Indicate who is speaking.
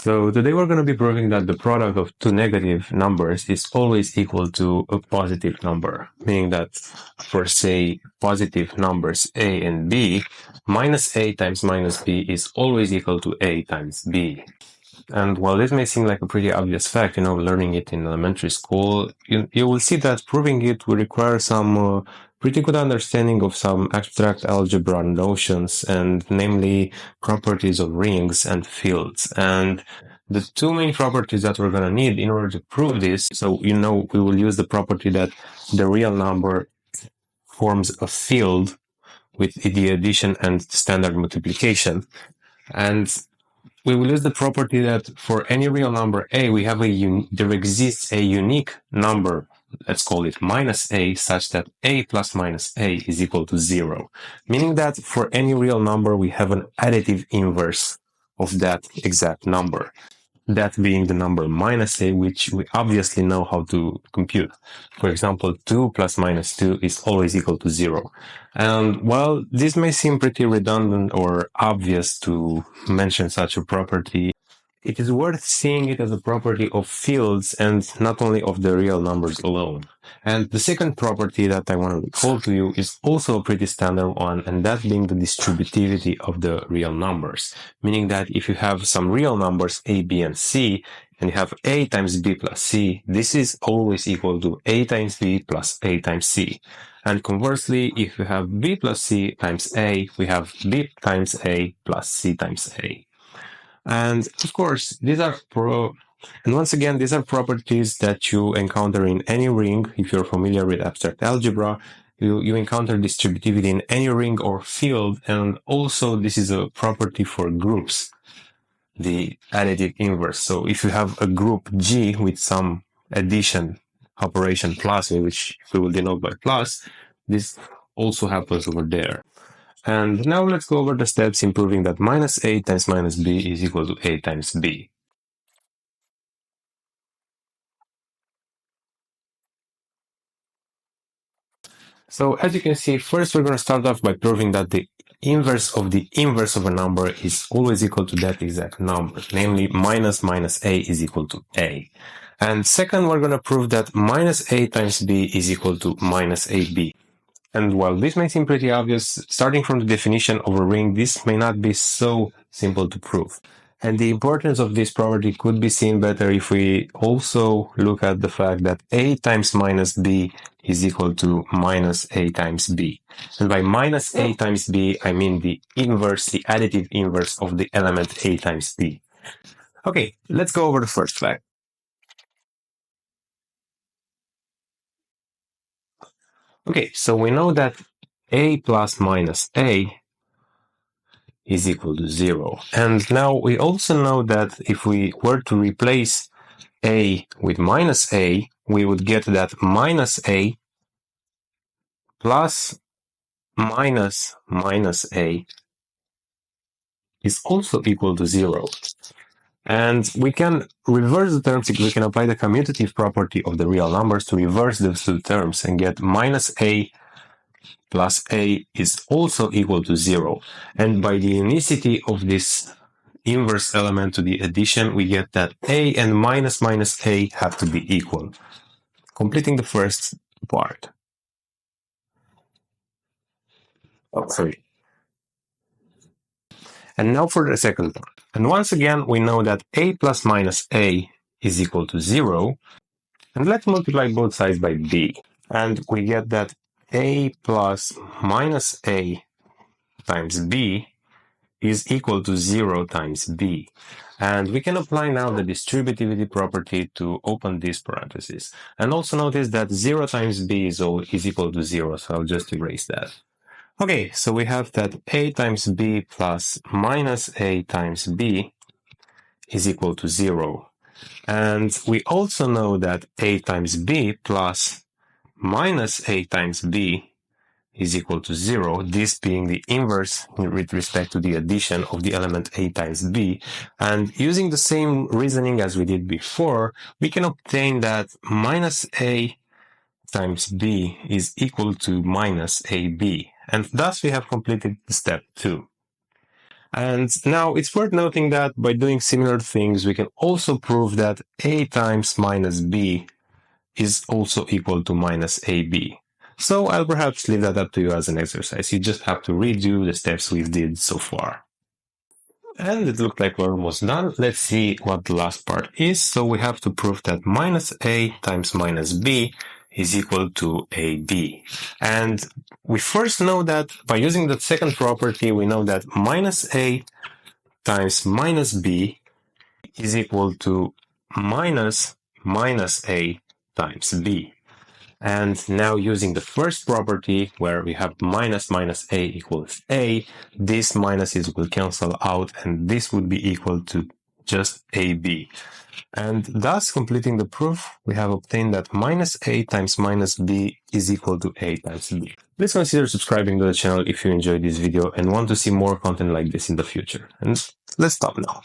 Speaker 1: So today we're going to be proving that the product of two negative numbers is always equal to a positive number, meaning that for, say, positive numbers a and b, minus a times minus b is always equal to a times b. And while this may seem like a pretty obvious fact, learning it in elementary school, you will see that proving it will require some pretty good understanding of some abstract algebra notions, and namely properties of rings and fields. And the two main properties that we're going to need in order to prove this, so we will use the property that the real number forms a field with the addition and standard multiplication. And we will use the property that for any real number a, there exists a unique number, let's call it minus a, such that a plus minus a is equal to 0. Meaning that for any real number, we have an additive inverse of that exact number. That being the number minus a, which we obviously know how to compute. For example, 2 plus minus 2 is always equal to 0. And while this may seem pretty redundant or obvious to mention such a property, it is worth seeing it as a property of fields and not only of the real numbers alone. And the second property that I want to recall to you is also a pretty standard one, and that being the distributivity of the real numbers. Meaning that if you have some real numbers a, b, and c, and you have a times b plus c, this is always equal to a times b plus a times c. And conversely, if you have b plus c times a, we have b times a plus c times a. And of course, these are properties that you encounter in any ring. If you're familiar with abstract algebra, you encounter distributivity in any ring or field. And also, this is a property for groups, the additive inverse. So if you have a group G with some addition operation plus, which we will denote by plus, this also happens over there. And now let's go over the steps in proving that minus a times minus b is equal to a times b. So as you can see, first we're going to start off by proving that the inverse of a number is always equal to that exact number, namely minus a is equal to a. And second, we're going to prove that minus a times b is equal to minus ab. And while this may seem pretty obvious, starting from the definition of a ring, this may not be so simple to prove. And the importance of this property could be seen better if we also look at the fact that a times minus b is equal to minus a times b. And by minus a times b, I mean the additive inverse of the element a times b. Okay, let's go over the first fact. Okay, so we know that a plus minus a is equal to 0. And now we also know that if we were to replace a with minus a, we would get that minus a plus minus a is also equal to 0. And we can reverse the terms. We can apply the commutative property of the real numbers to reverse those two terms and get minus a plus a is also equal to 0. And by the unicity of this inverse element to the addition, we get that a and minus a have to be equal, completing the first part. Oh, sorry. And now for the second part. And once again, we know that a plus minus a is equal to 0. And let's multiply both sides by b. And we get that a plus minus a times b is equal to 0 times b. And we can apply now the distributivity property to open this parenthesis. And also notice that 0 times b is equal to 0, so I'll just erase that. Okay, so we have that a times b plus minus a times b is equal to 0. And we also know that a times b plus minus a times b is equal to 0, this being the inverse with respect to the addition of the element a times b. And using the same reasoning as we did before, we can obtain that minus a times b is equal to minus ab. And thus we have completed step 2. And now it's worth noting that by doing similar things, we can also prove that a times minus b is also equal to minus ab. So I'll perhaps leave that up to you as an exercise. You just have to redo the steps we did so far. And it looked like we're almost done. Let's see what the last part is. So we have to prove that minus a times minus b is equal to ab. And we first know that by using the second property, we know that minus a times minus b is equal to minus a times b. And now using the first property where we have minus a equals a, these minuses will cancel out and this would be equal to just ab. And thus completing the proof, we have obtained that minus a times minus b is equal to a times b. Please consider subscribing to the channel if you enjoyed this video and want to see more content like this in the future. And let's stop now.